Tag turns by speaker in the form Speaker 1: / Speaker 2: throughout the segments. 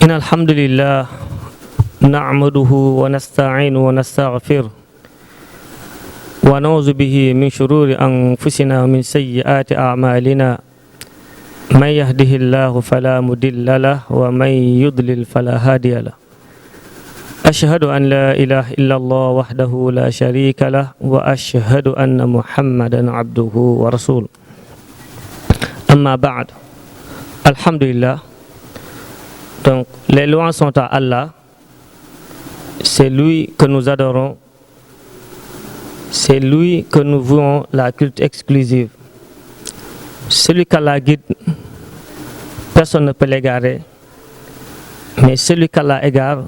Speaker 1: إن الحمد لله نعمده ونستعين ونستغفر ونعوذ به من شرور أنفسنا ومن سيئات أعمالنا من يهده الله فلا مضل له ومن يضلل فلا هادي له أشهد أن لا إله إلا الله وحده لا شريك له وأشهد أن محمدا عبده ورسوله أما بعد الحمد لله. Donc les louanges sont à Allah, c'est lui que nous adorons, c'est lui que nous vouons la culte exclusive. Celui qu'Allah guide, personne ne peut l'égarer, mais celui qu'Allah égare,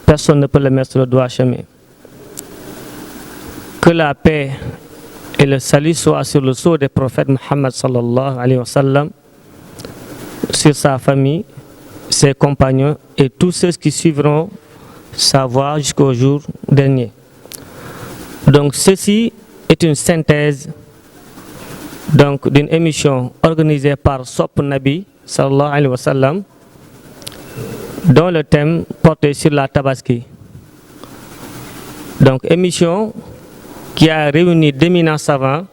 Speaker 1: personne ne peut le mettre sur le droit chemin. Que la paix et le salut soient sur le sceau des prophètes Muhammad sallallahu alayhi wa sallam, sur sa famille, ses compagnons et tous ceux qui suivront sa voie jusqu'au jour dernier. Donc ceci est une synthèse d'une émission organisée par Sop Nabi sallallahu alayhi wa sallam, dont le thème portait sur la Tabaski. Donc émission qui a réuni d'éminents savants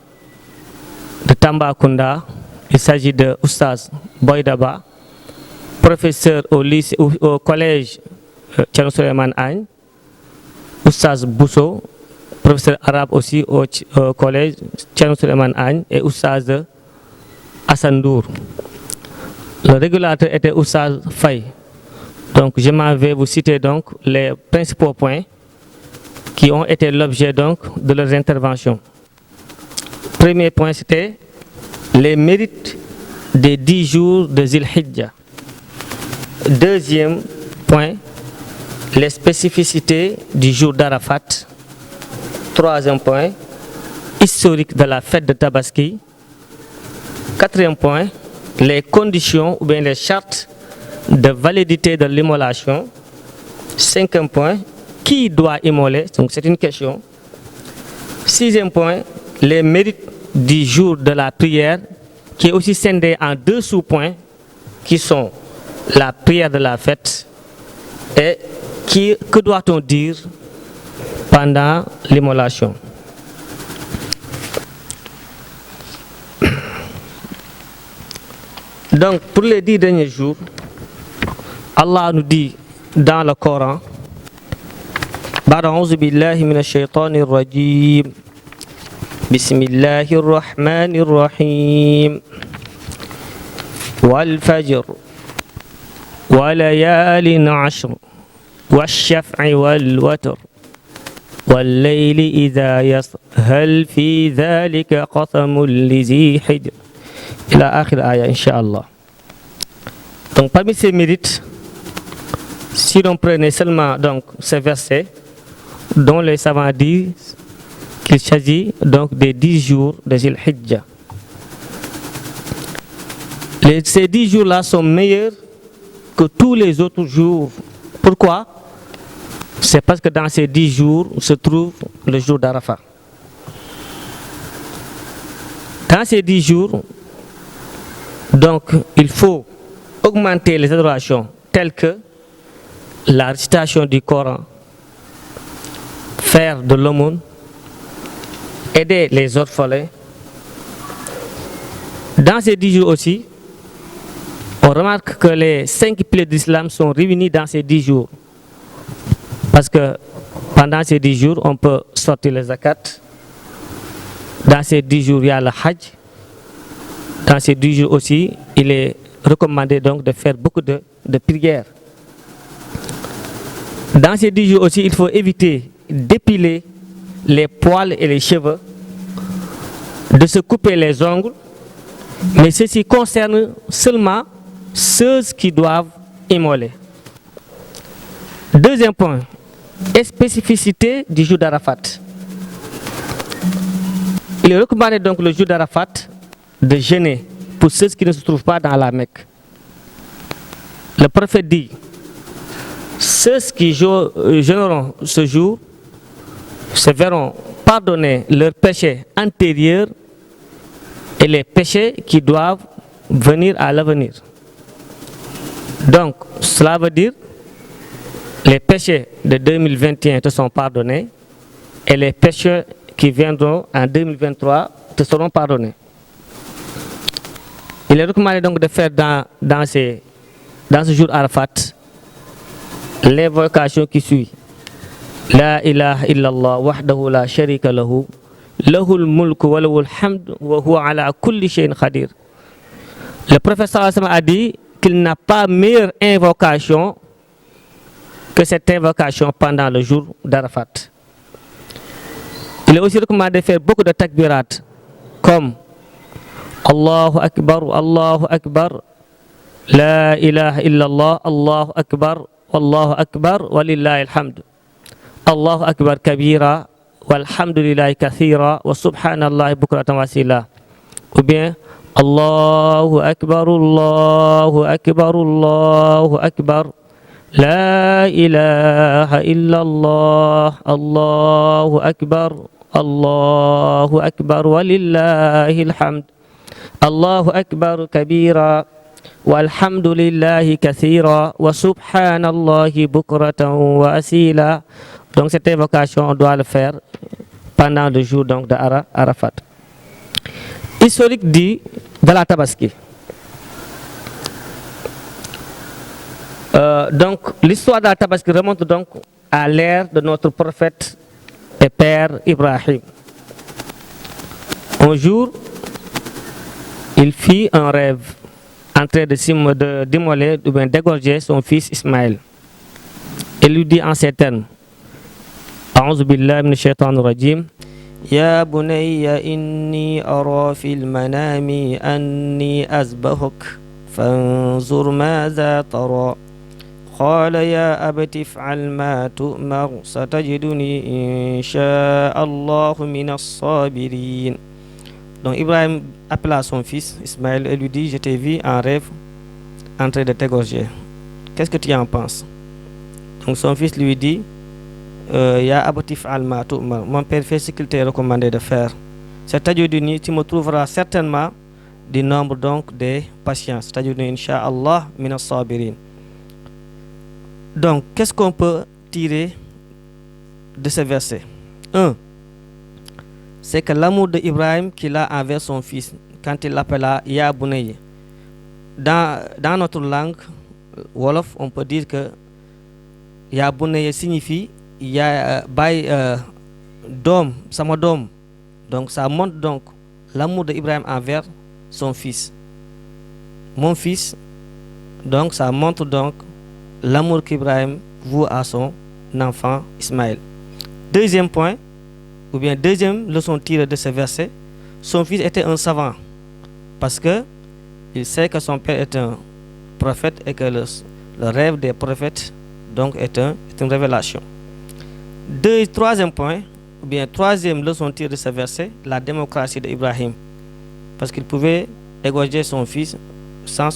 Speaker 1: de Tambacounda. Il s'agit de Oustaz Boydaba, professeur au collège Thierno Souleymane Agne, Oustaz Bousso, professeur arabe aussi au collège Thierno Souleymane Agne, et Oustaz Hassan Ndour. Le régulateur était Oustaz Faye. Donc je m'en vais vous citer donc les principaux points qui ont été l'objet donc de leurs interventions. Premier point, c'était les mérites des 10 jours de Zil Hijjah. Deuxième point, les spécificités du jour d'Arafat. Troisième point, historique de la fête de Tabaski. Quatrième point, les conditions ou bien les chartes de validité de l'immolation. Cinquième point, qui doit immoler? Donc c'est une question. Sixième point, les mérites du jour de la prière, qui est aussi scindé en 2 sous-points, qui sont la prière de la fête et que doit-on dire pendant l'immolation. Donc pour les 10 derniers jours, Allah nous dit dans le Coran: A'udhu billahi minash shaitanir rajim. Bismillahir rahmanir rahim. Wal fajr wa layalin 'ashr wash-shaf'i wal watr wal layli idha yasr hal fi dhalika qasamun lizi hijr ila akhir aya inshallah. Donc parmi ces mérites, si l'on prenait seulement donc ces versets dont les savants disent qu'il s'agit donc des 10 jours de Zil Hijjah. Ces 10 jours-là sont meilleurs que tous les autres jours. Pourquoi? C'est parce que dans ces 10 jours se trouve le jour d'Arafat. Dans ces 10 jours, donc, il faut augmenter les adorations telles que la récitation du Coran, faire de l'aumône, aider les orphelins. Dans ces 10 jours aussi, on remarque que les 5 piliers de l'islam sont réunis dans ces 10 jours. Parce que pendant ces 10 jours, on peut sortir les zakat. Dans ces 10 jours, il y a le hajj. Dans ces 10 jours aussi, il est recommandé donc de faire beaucoup de prières. Dans ces 10 jours aussi, il faut éviter d'épiler les poils et les cheveux, de se couper les ongles, mais ceci concerne seulement ceux qui doivent immoler. Deuxième point, spécificité du jour d'Arafat. Il est recommandé donc le jour d'Arafat de jeûner pour ceux qui ne se trouvent pas dans la Mecque. Le prophète dit: ceux qui jeûneront ce jour se verront pardonner leurs péchés antérieurs et les péchés qui doivent venir à l'avenir. Donc, cela veut dire les péchés de 2021 te sont pardonnés et les péchés qui viendront en 2023 te seront pardonnés. Il est recommandé donc de faire dans ce jour Arafat l'invocation qui suit. La ilaha illallah wahdahu la sharika lahu lahul mulku wa lahul hamd wa huwa ala kulli shay'in qadir. Le prophète sallallahu alayhi wa sallam a dit qu'il n'a pas meilleure invocation que cette invocation pendant le jour d'Arafat. Il est aussi recommandé de faire beaucoup de takbirat comme Allahu Akbar, La ilaha illallah, Allahu Akbar, walillahi alhamd. Allahu Akbar kabira, walhamdulillahi kathira, wa subhanallahi bukratan wasila. Ou bien Allahu Akbar, La ilaha illallah, Allahu Akbar, walillahi alhamd. Allahu Akbar kabira, walhamdulillahi kathira, wa subhanallahi bukratan wa asila. Donc cette invocation, on doit le faire pendant le jour donc, de Arafat. Historique dit de la Tabaski. Donc l'histoire de la Tabaski remonte donc à l'ère de notre prophète et père Ibrahim. Un jour, il fit un rêve en train de d'immoler ou bien d'égorger son fils Ismaël. Il lui dit en ces termes: A'udhu billahi minash shaitanir rajim. Ya bunayya inni ara fil manami anni azbahuk fanzur madha tara. قال يا أبت افعل ما تؤمر ستجدني إن شاء الله من الصابرين. Donc Ibrahim appela son fils Ismaël et lui dit: Je t'ai vu en rêve en train de t'égorger. Qu'est-ce que tu en penses? Donc son fils lui dit: Ya abati if'al ma tu'mar. Mon père, fait ce qu'il t'est recommandé de faire. C'est-à-dire tu me trouveras certainement du nombre donc des patients. C'est-à-dire Inch'Allah min as-sabirin. Donc, qu'est-ce qu'on peut tirer de ce verset? 1. C'est que l'amour d'Ibrahim qu'il a envers son fils, quand il l'appela Ya Bunayya. Dans notre langue, Wolof, on peut dire que Ya Bunayya signifie Ya Bay Dom, Sama Dom. Donc, ça montre donc l'amour d'Ibrahim envers son fils. Mon fils, donc, ça montre donc l'amour qu'Ibrahim voue à son enfant Ismaël. Deuxième point, ou bien deuxième leçon tirée de ce verset, son fils était un savant parce que il sait que son père est un prophète et que le rêve des prophètes donc est une révélation. Troisième point, ou bien troisième leçon tirée de ce verset, la démocratie d'Ibrahim, parce qu'il pouvait égorger son fils sans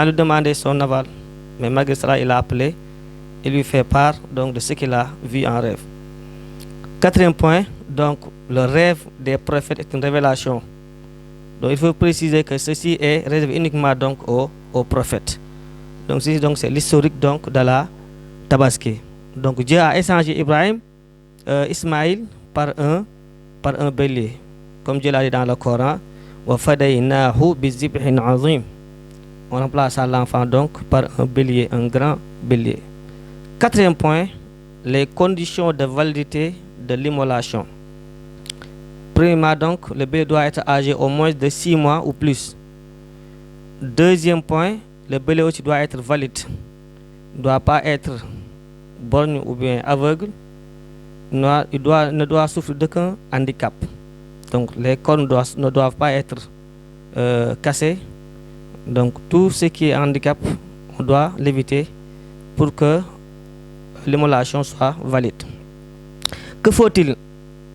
Speaker 1: lui demander son aval. Mais malgré cela, il a appelé et lui fait part donc, de ce qu'il a vu en rêve. Quatrième point, donc le rêve des prophètes est une révélation. Donc il faut préciser que ceci est réservé uniquement donc aux prophètes. Donc ceci donc c'est l'historique donc de la Tabaski. Donc Dieu a échangé Ismaïl par un bélier, comme Dieu l'a dit dans le Coran. Wa fadaynahu bizibhin azim. On remplace l'enfant donc par un bélier, un grand bélier. Quatrième point, les conditions de validité de l'immolation. Premièrement donc, le bélier doit être âgé au moins de 6 mois ou plus. Deuxième point, le bélier aussi doit être valide. Il ne doit pas être borgne ou bien aveugle. Il ne doit souffrir d'aucun handicap. Donc les cornes ne doivent pas être cassées. Donc tout ce qui est handicap, on doit l'éviter pour que l'immolation soit valide. Que faut-il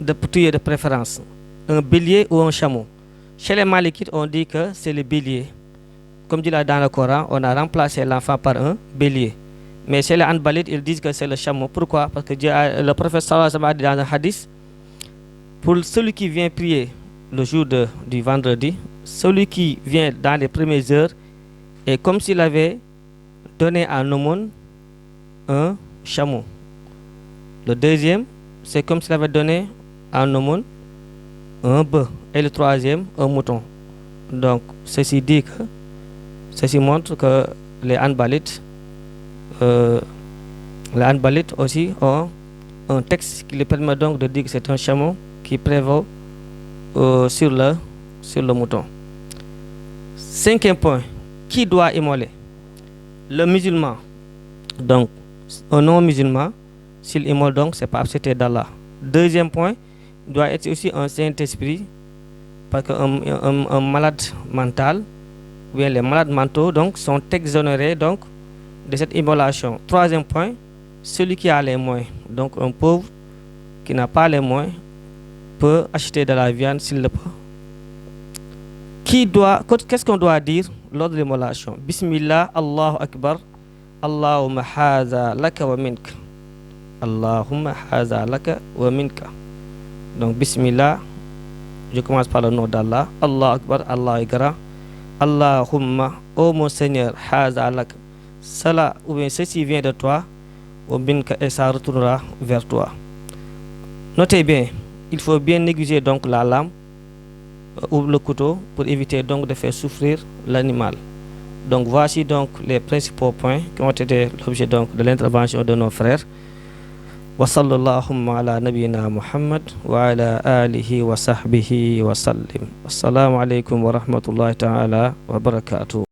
Speaker 1: de tuer de préférence? Un bélier ou un chameau? Chez les Malikites, on dit que c'est le bélier. Comme dit là dans le Coran, on a remplacé l'enfant par un bélier. Mais chez les Hanbalites, ils disent que c'est le chameau. Pourquoi? Parce que le prophète sallallahu alayhi wa sallam a dit dans un hadith, pour celui qui vient prier le jour du vendredi, celui qui vient dans les premières heures est comme s'il avait donné à aumône un chameau. Le deuxième, c'est comme s'il avait donné en aumône un bœuf. Et le troisième, un mouton. Donc, ceci montre que les handballites aussi ont un texte qui les permet donc de dire que c'est un chameau qui prévaut sur le mouton. Cinquième point, qui doit immoler? Le musulman. Donc, un non-musulman, s'il immole donc, c'est pas accepté d'Allah. Deuxième point, il doit être aussi un Saint-Esprit, parce qu'un malade mental, ou bien les malades mentaux, donc, sont exonérés donc, de cette immolation. Troisième point, celui qui a les moyens, donc un pauvre qui n'a pas les moyens, peut acheter de la viande s'il le peut. Qu'est-ce qu'on doit dire lors de l'immolation? Bismillah, Allahu Akbar, Allahumma haza laka wa minka. Allahumma haza laka wa minka. Donc, Bismillah, je commence par le nom d'Allah. Allahu Akbar, Allah est grand. Allahumma, ô mon Seigneur, haza laka. Cela ou bien ceci vient de toi, wa minka, et ça retournera vers toi. Notez bien, il faut bien aiguiser donc la lame ou le couteau pour éviter donc de faire souffrir l'animal. Donc voici donc les principaux points qui ont été l'objet donc de l'intervention de nos frères. Wa sallallahu ala nabiyyina Muhammad wa ala alihi wa sahbihi wa sallim. Assalamu alaikum wa rahmatullahi ta'ala wa barakatuh.